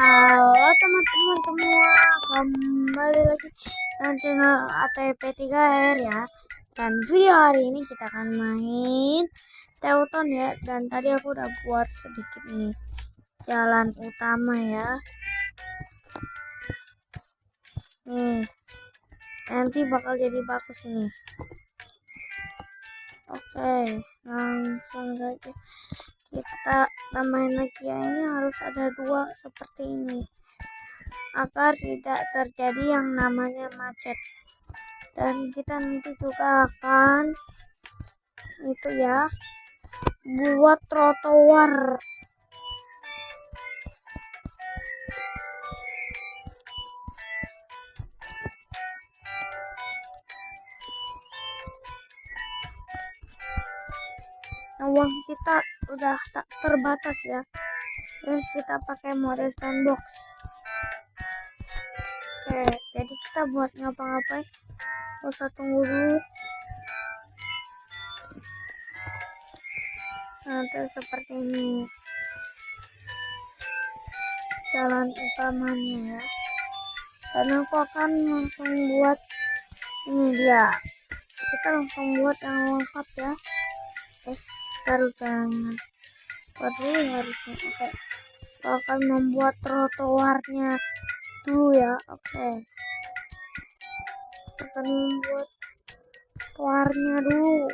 Halo teman-teman semua, kembali lagi dengan channel ATP3R ya. Dan video hari ini kita akan main Teuton ya. Dan tadi aku udah buat sedikit nih jalan utama ya. Nih, nanti bakal jadi bagus nih. Oke, langsung saja kita main lagi ya. Ini harus ada 2 seperti ini agar tidak terjadi yang namanya macet. Dan kita nanti juga akan itu ya, buat trotoar. Uang kita udah tak terbatas ya, terus kita pakai mode sandbox. Oke, jadi kita buat ngapa-ngapain usah tunggu dulu. Nanti seperti ini jalan utamanya ya, dan aku akan langsung buat ini dia, kita langsung buat yang lengkap ya. Taruh jangan buat dulu harusnya. Oke, kita akan membuat trotoarnya dulu ya. Oke, kita akan membuat trotoarnya dulu.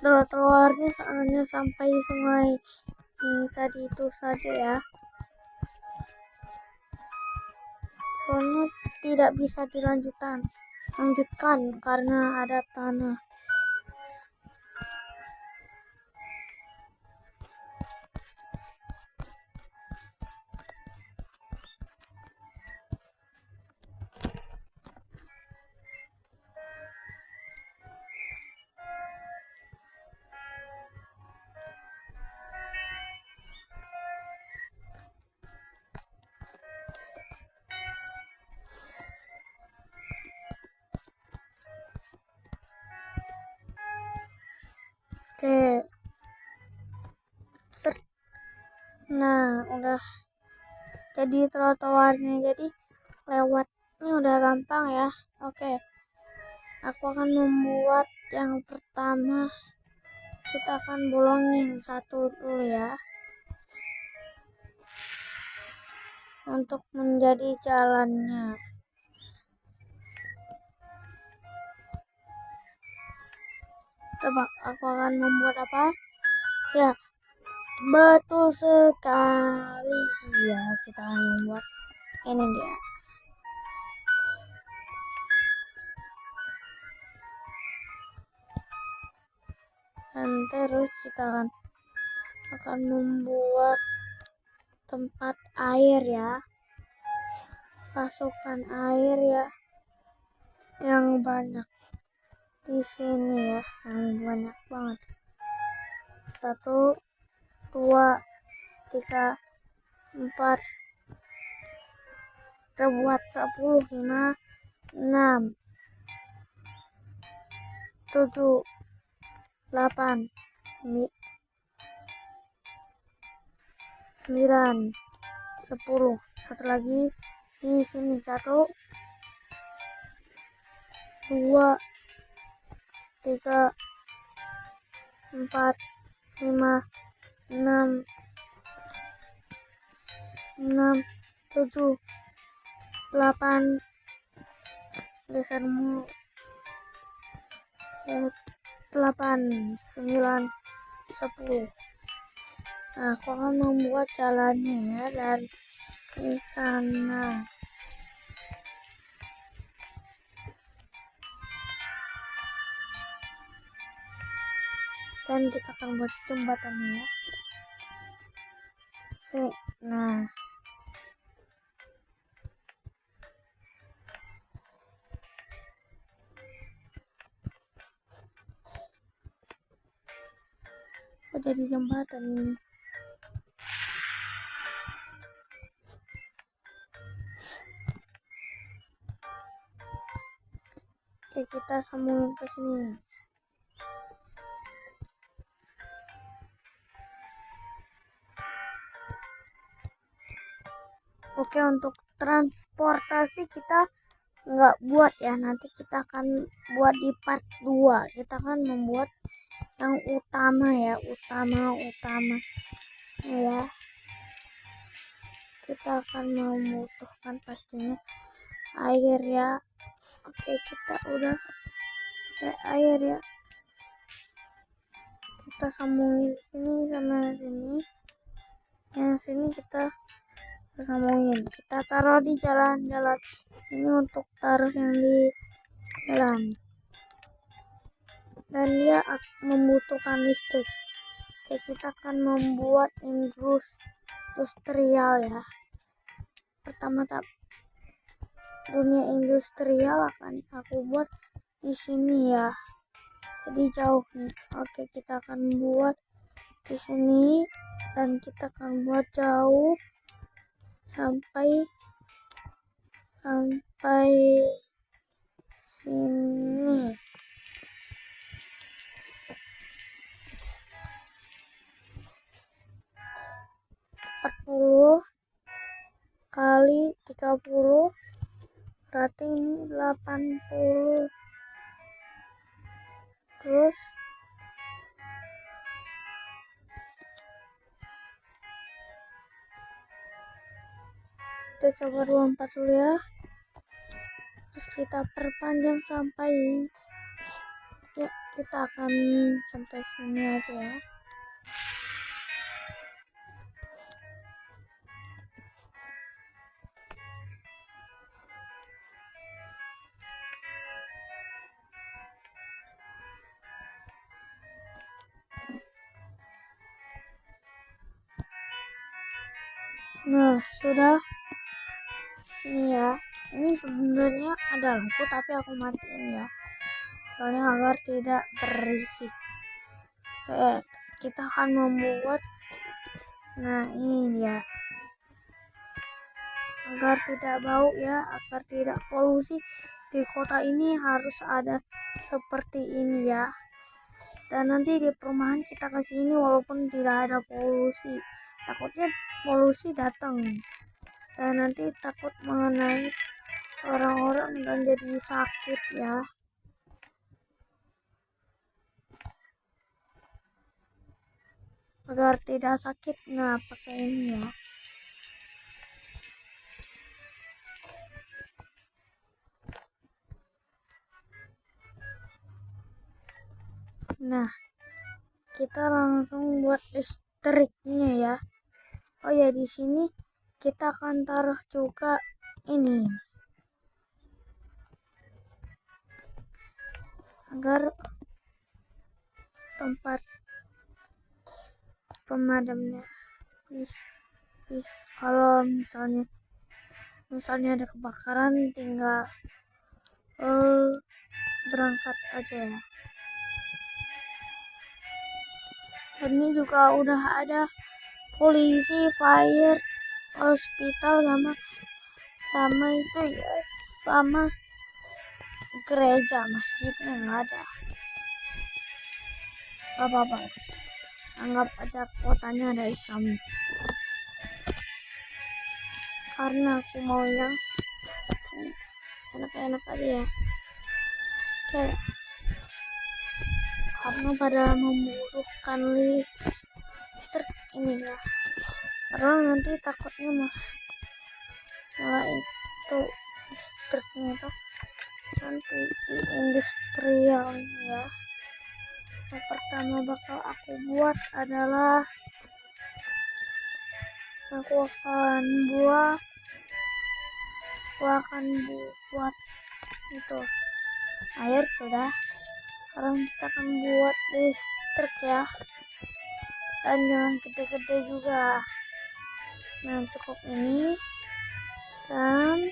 Trotoarnya hanya sampai sungai ini tadi itu saja ya, soalnya tidak bisa dilanjutkan karena ada tanah. Oke, nah udah jadi trotoarnya, jadi lewatnya udah gampang ya. Oke, aku akan membuat yang pertama. Kita akan bolongin satu dulu ya, untuk menjadi jalannya. Coba aku akan membuat apa ya, betul sekali ya, kita akan membuat ini dia. Dan terus kita akan membuat tempat air ya, pasukan air ya, yang banyak di sini ya, yang banyak banget. 1, 2, 3, 4, kita buat 10, 5, 6, 7, 8, 9, 10. Satu lagi di sini, 1, 2, 3, 4, 5, 6, 7, 8, geser mulu, 8, 9, 10. Nah, aku akan membuat jalannya ya dari sana. Dan kita akan buat jembatannya ya. Nah, jadi jembatan ini. Oke, kita sambungin ke sini. Oke, untuk transportasi kita nggak buat ya, nanti kita akan buat di part 2. Kita akan membuat yang utama ya, utama ya. Kita akan membutuhkan pastinya air ya. Oke, kita udah pakai air ya. Kita sambungin sini sama sini. Yang sini kita sambungin. Kita taruh di jalan-jalan. Ini untuk taruh yang di jalan. Dan dia membutuhkan listrik. Oke, kita akan membuat industrial ya. Pertama-tama dunia industrial akan aku buat di sini ya. Jadi jauh nih. Oke, kita akan buat di sini dan kita akan buat jauh sampai sini. Kali 30 berarti ini 80. Terus kita coba 24 dulu ya. Terus kita perpanjang sampai ya, kita akan sampai sini aja ya. Nah, sudah ini ya. Ini sebenarnya ada lampu tapi aku matiin ya. Soalnya agar tidak berisik. Oke, kita akan membuat ini ya. Agar tidak bau ya, agar tidak polusi di kota ini harus ada seperti ini ya. Dan nanti di perumahan kita ke sini walaupun tidak ada polusi, takutnya polusi datang dan nanti takut mengenai orang-orang dan jadi sakit ya. Agar tidak sakit, nah pakai ini ya. Nah, kita langsung buat listriknya ya. Oh ya, di sini kita akan taruh juga ini agar tempat pemadamnya bisa kalau misalnya ada kebakaran tinggal berangkat aja ya. Dan ini juga udah ada polisi, fire, hospital sama itu ya, sama gereja, masjidnya nggak ada. Gak apa-apa, anggap aja kotanya ada Islam. Karena aku mau yang enak-enak aja ya. Oke. Karena pada membutuhkan listrik ini ya. Karena nanti takutnya malah itu listriknya itu nanti di industrial ya. Yang pertama bakal aku buat adalah aku akan buat itu air sudah. Sekarang kita akan buat listrik ya, dan jangan gede-gede juga. Nah, cukup ini dan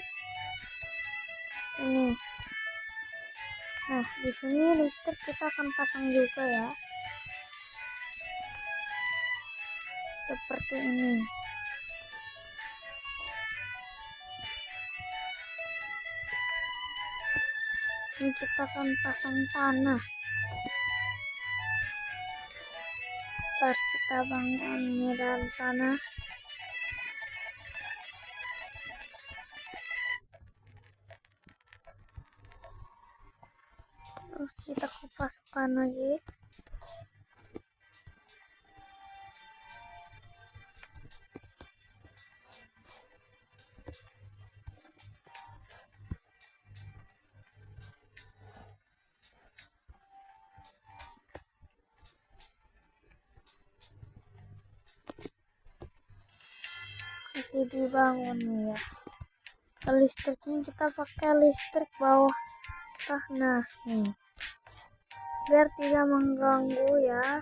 ini. Nah, di sini listrik kita akan pasang juga ya, seperti ini. Ini kita akan pasang tanah. Ntar kita bangun medan tanah. Terus kita kupaskan lagi. Masih dibangun ya. Listriknya kita pakai listrik bawah tanah nih, biar tidak mengganggu ya.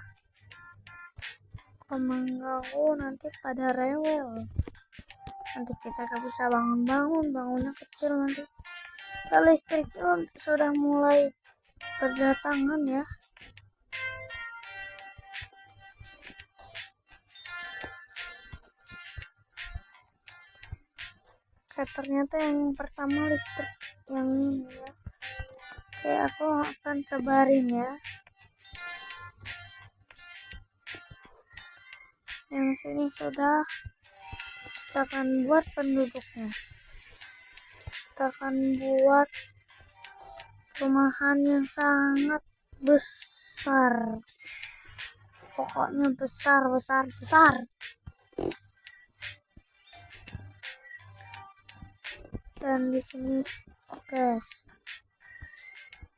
Kalau mengganggu nanti pada rewel, nanti kita gak bisa bangunnya kecil nanti. Listrik sudah mulai berdatangan ya. Ternyata yang pertama listrik yang ini ya. Oke, aku akan sebarin ya. Yang sini sudah. Kita akan buat penduduknya. Kita akan buat perumahan yang sangat besar. Pokoknya besar. Dan di sini oke.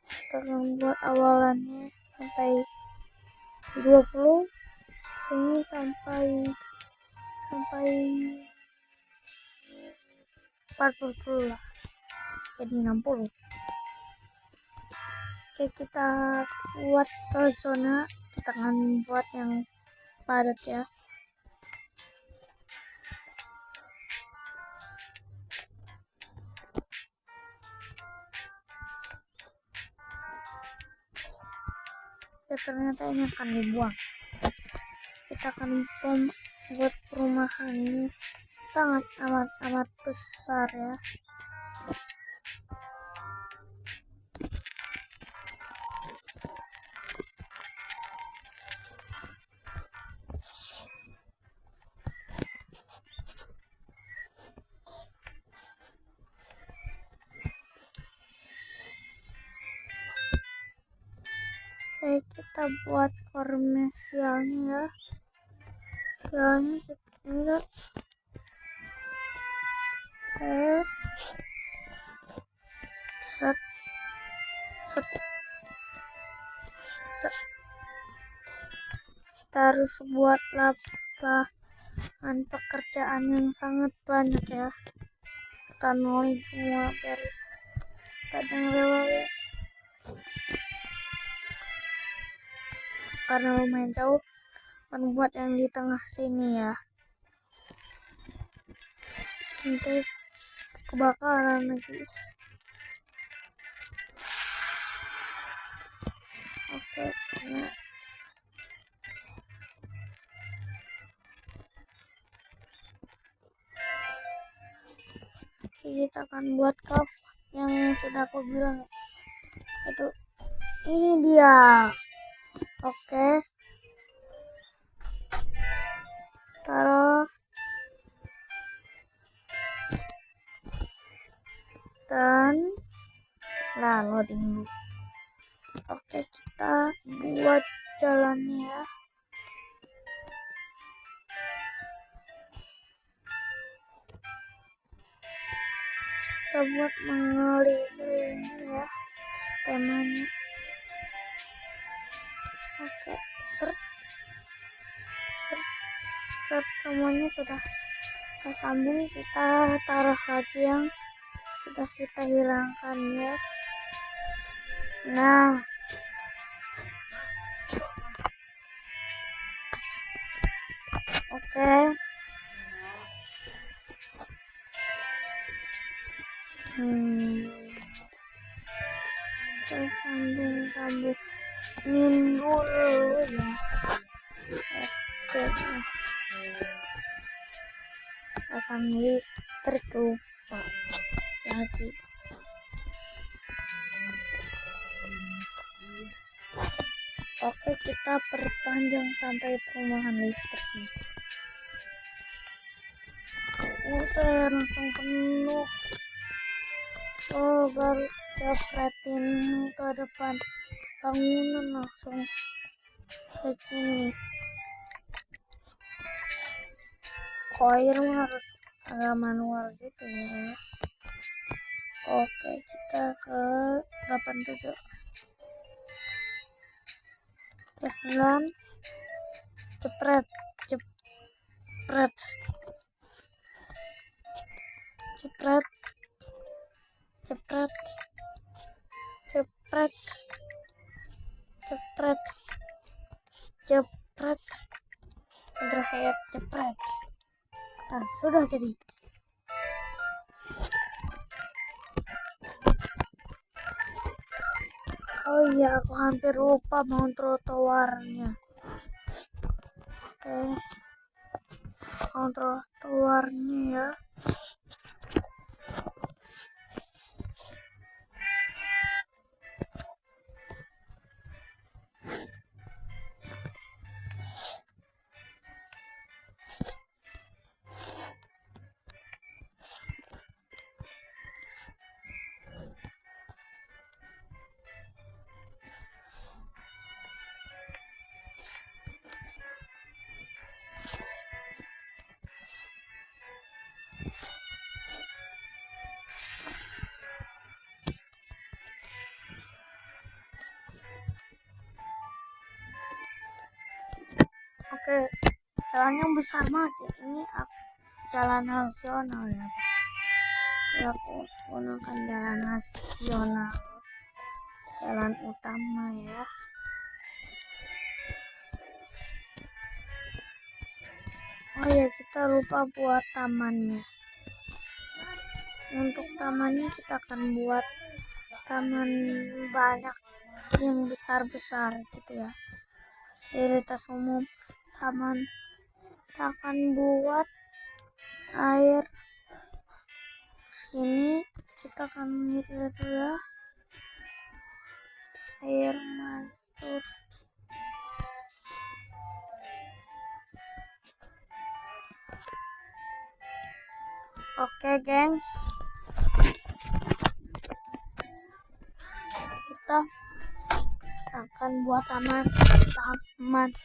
Kita akan buat awalannya sampai 20, sini sampai 40 lah, jadi 60. Oke, kita buat zona, kita akan buat yang padat ya. Ya, ternyata ini akan dibuang. Kita akan buat perumahan ini sangat amat besar ya. Oke, kita buat komersialnya ya. Sialnya kita set. Kita harus buat lapangan pekerjaan yang sangat banyak ya. Kita nolin semua biar kadang rewel ya. Karena lumayan jauh, akan buat yang di tengah sini ya. Nanti kebakaran lagi. Oke, nah. Kita akan buat cafe yang sudah aku bilang itu. Ini dia. Oke, taruh dan loading dulu. Oke, kita buat jalannya ya. Kita buat mengelilingi ya temanya. Oke, seret semuanya sudah tersambung. Kita taruh lagi yang sudah kita hilangkan ya. Nah, oke. Kita sambungin dulu ya. Oke. Pasang listrik lupa lagi. kita perpanjang sampai perumahan listrik nih. Saya langsung penuh. Baru dapetin ke depan bangunan langsung begini. Air harus agak manual gitu ya. Oke, kita ke 87 ke 9 jepret jepret jepret jepret jepret jepret jepret terakhir jepret. Nah, sudah jadi. Oh iya, aku hampir lupa mau trotoarnya. Oke, mau trotoarnya ya. Oke, jalannya besar banget ya. Ini jalan nasional ya. Aku gunakan jalan nasional, jalan utama ya. Oh ya, kita lupa buat tamannya. Untuk tamannya kita akan buat taman banyak yang besar-besar gitu ya. Fasilitas umum taman. Kita akan buat air sini. Kita akan lihat ya, air mancur. Oke, gengs, kita akan buat taman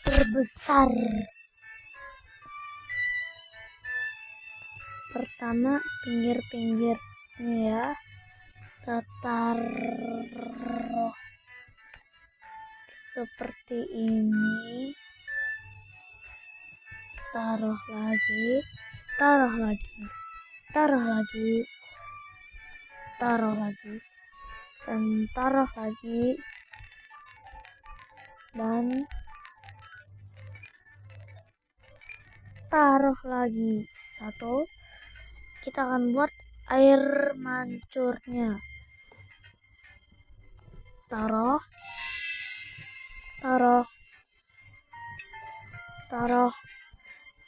terbesar. Pertama, pinggir-pinggirnya ya, taruh seperti ini, taruh lagi, taruh lagi, taruh lagi, taruh lagi, dan taruh lagi, dan taruh lagi. Satu, kita akan buat air mancurnya. Taruh, taruh, taruh,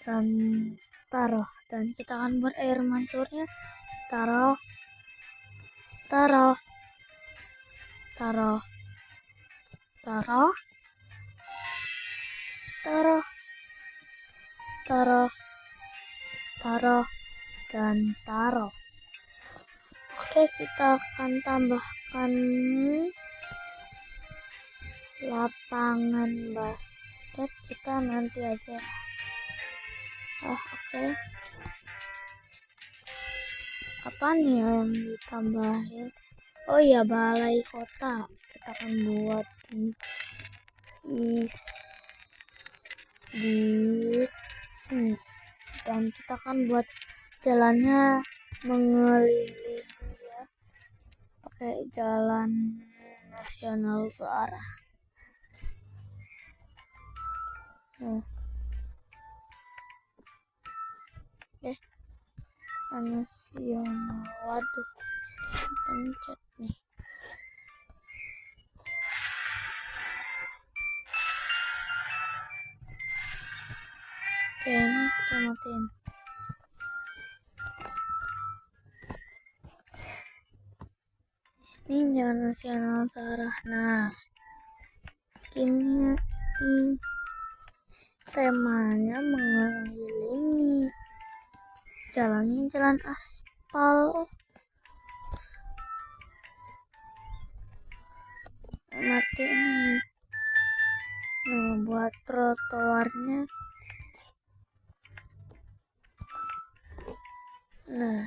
dan taruh. Dan kita akan buat air mancurnya. Taruh, taruh, taruh, taruh, taruh, taruh, taruh, dan taruh. Oke, kita akan tambahkan lapangan basket. Kita nanti aja. Oke. Apa nih yang ditambahin? Oh iya, balai kota. Kita akan buat di sini. Dan kita akan buat jalannya mengelilingi ya, pakai jalan nasional searah. Nasional. Waduh, pencet nih. Oke, ini kita matiin. Ini jalan nasional searah. Nah, ini temanya mengelilingi jalannya jalan aspal. Mati ini. Nah, buat trotoarnya. Nah,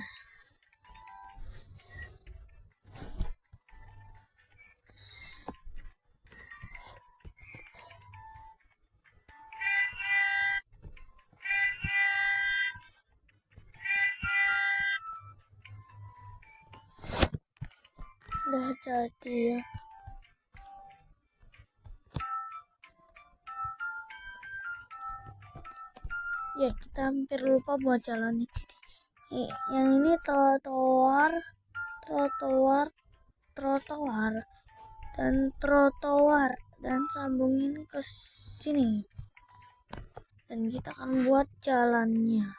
udah jadi ya. Ya, kita hampir lupa buat jalannya. Yang ini trotoar dan sambungin ke sini. Dan kita akan buat jalannya.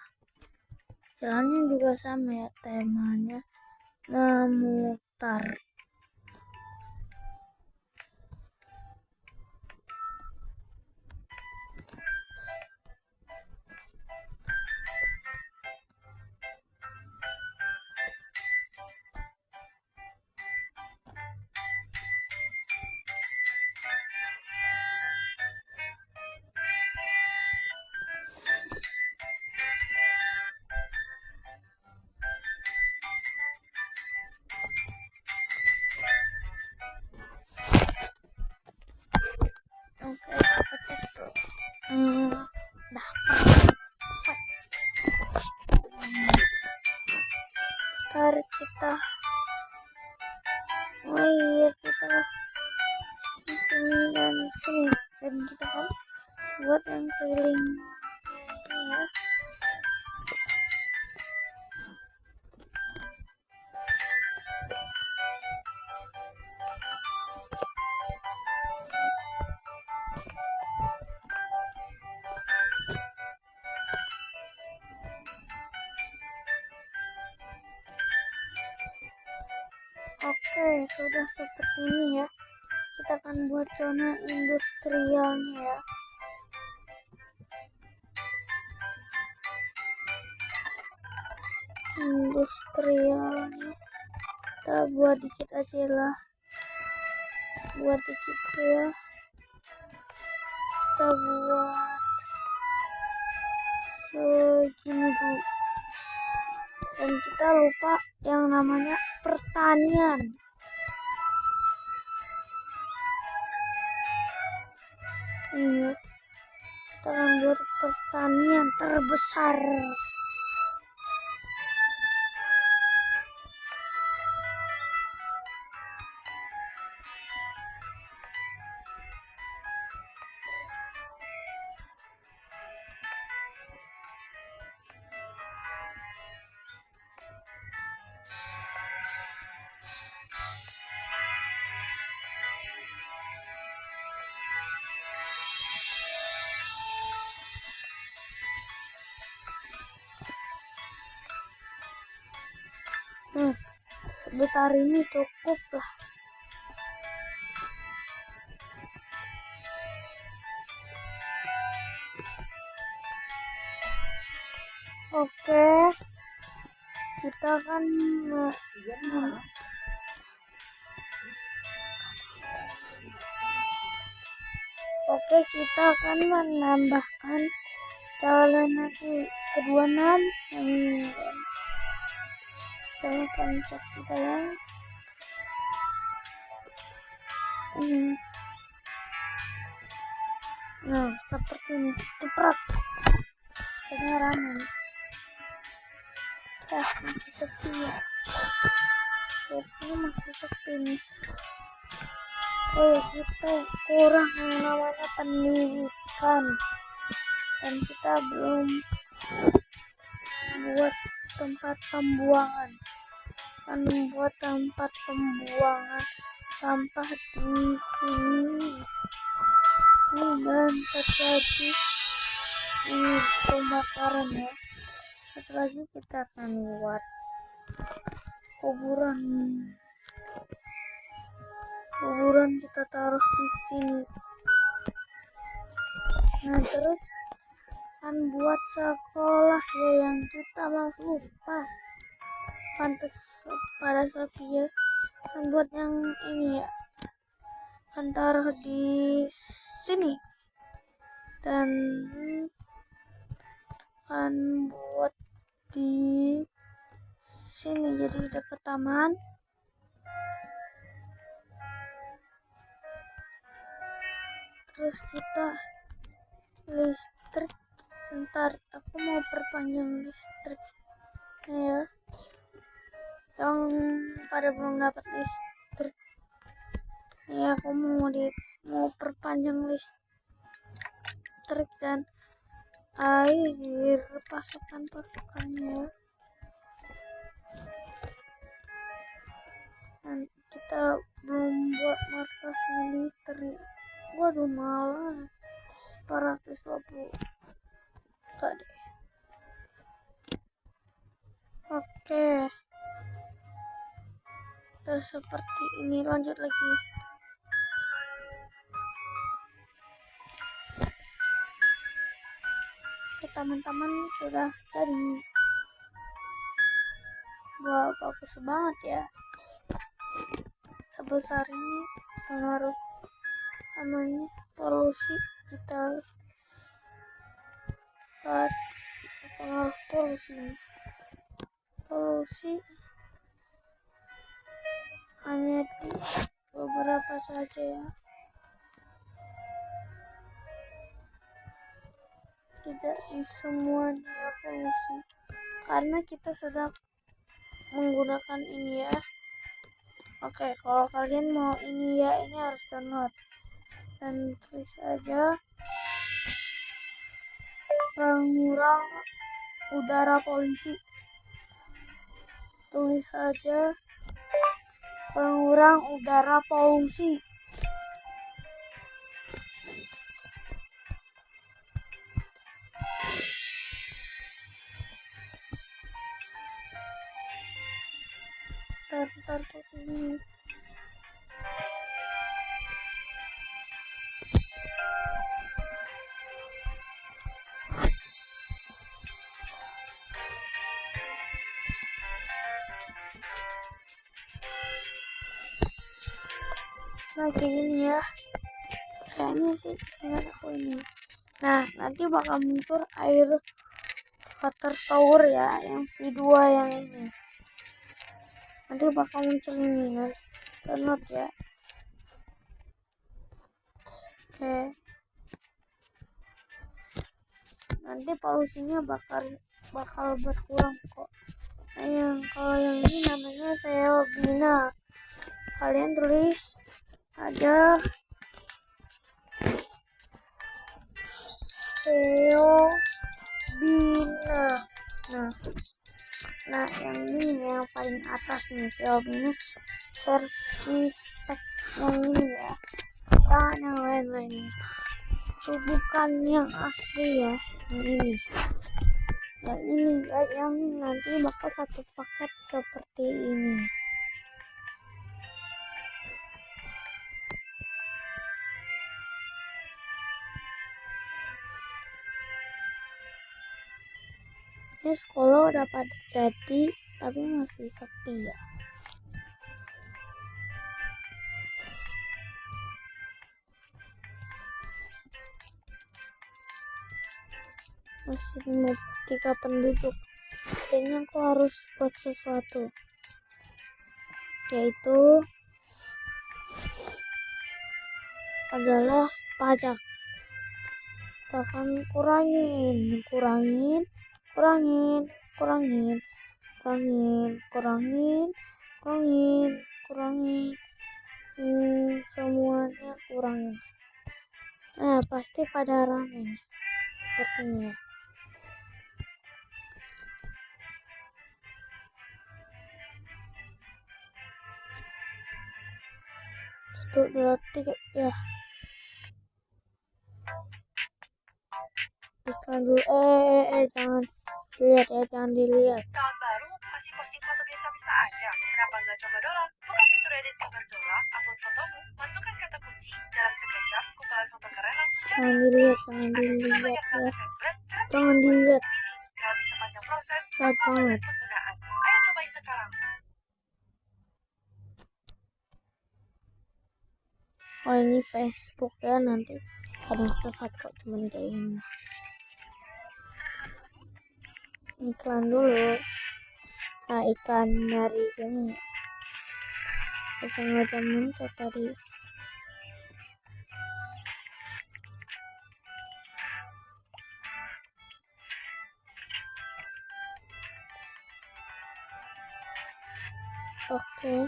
Jalannya juga sama ya, temanya memutar. Oke, kita cek dulu. Dah perfect. Tarik kita. Oh iya, kita sini dan sini. Dan kita kan buat yang keliling ini ya. Oke, sudah seperti ini ya. Kita akan buat zona industrialnya ya. Industrialnya kita buat dikit aja lah. Buat dikit ya. Kita buat segini dulu. Dan kita lupa yang namanya pertanian. Ini kita akan buat pertanian terbesar. Sebesar ini cukup lah. Oke, kita akan menambahkan jalan lagi kedua kita pencet kita ya. Nah, seperti ini. Ceprat. Kayaknya ramai. Masih sepi ya. Ini masih sepi nih. Oh ya, kita kurang yang namanya pendidikan. Dan kita belum buat tempat pembuangan. Akan membuat tempat pembuangan sampah di sini. Dan terjadi pembakaran ya. Satu lagi kita akan buat kuburan kita taruh di sini. Nah terus kan buat sekolah ya yang kita malah lupa. Pantes pada Sophia kan buat yang ini ya, kan taruh di sini dan kan buat di sini jadi dekat taman. Terus kita listrik, ntar aku mau perpanjang listrik ya, yang pada belum dapat listrik ya, aku mau perpanjang listrik dan air pasukannya. Dan kita belum buat markas militer ya. Waduh malah 420 enggak deh. Oke, terus seperti ini, lanjut lagi. Oke teman-teman, sudah jadi. Wah, bagus banget ya. Sebesar ini pengaruh namanya polusi, kita lihat pengaruh polusi hanya di beberapa saja ya, tidak di semuanya polusi, karena kita sedang menggunakan ini ya. Oke, kalau kalian mau ini ya, ini harus download dan tulis aja pengurang udara polusi. Tulis aja pengurang udara polusi. Ntar ini. Nah kayak gini ya, kayaknya sih seingat aku ini. Nah nanti bakal muncul air water tower ya, yang V2 yang ini. Nanti bakal muncul ini, nanti download ya. Oke, nanti polusinya bakal berkurang kok. Nah, kalau yang ini namanya Seobina. Kalian tulis aja Seobina. Nah yang ini yang paling atas nih, Seobina Vertispek yang ini ya, jangan yang lain-lain. Itu bukan yang asli ya, yang ini. Yang ini ya, yang nanti bakal satu paket seperti ini. Ini sekolah udah pada jadi, tapi masih sepi ya. Masih 3 penduduk. Kayaknya aku harus buat sesuatu, yaitu adalah pajak. Kita akan kurangin. Semuanya kurangin. Nah pasti pada rame sepertinya. 1, 2, 3 ya. Iklan dulu. Jangan dilihat ya, jangan dilihat. Tahun baru masih posting foto biasa-biasa aja. Kenapa nggak coba download? Buka fitur edit gambar dola, upload fotomu, masukkan kata kunci dalam sekejap, kumpulan foto keren langsung jadi. Jangan dilihat, jangan Ada dilihat banyak ya. banget dan brand cantik Jangan untuk dilihat. dipilih. Gratis sepanjang proses Sad tanpa banget. batas penggunaan. Ayo cobain sekarang. Oh ini Facebook ya, nanti ada yang sesat kok temen kayak gini. Iklan dulu. Nah iklan dari ini sengaja muncul tadi. Oke.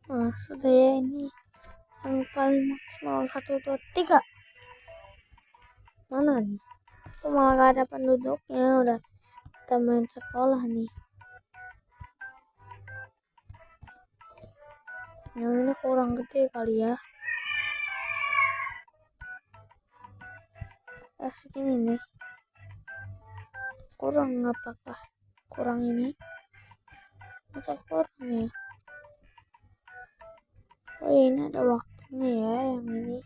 Nah sudah ya, ini yang paling maksimal 1, 2, 3. Mana nih? Kok malah gak ada penduduknya? Udah kita main sekolah nih. Yang ini kurang gede kali ya. Segini nih. Kurang apakah? Kurang ini? Masa kurang ya? Oh ya, ini ada waktunya ya yang ini.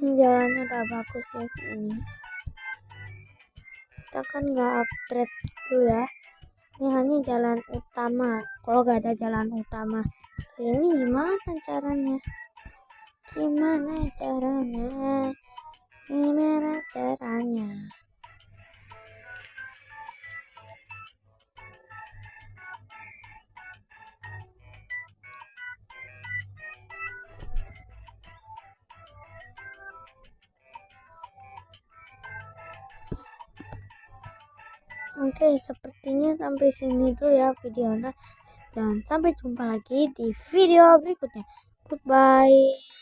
Ini jalannya udah bagus ya sini. Kita kan nggak upgrade dulu ya. Ini hanya jalan utama. Kalau nggak ada jalan utama, ini gimana caranya? Gimana caranya? Gimana caranya? Oke, sepertinya sampai sini dulu ya videonya. Dan sampai jumpa lagi di video berikutnya. Goodbye.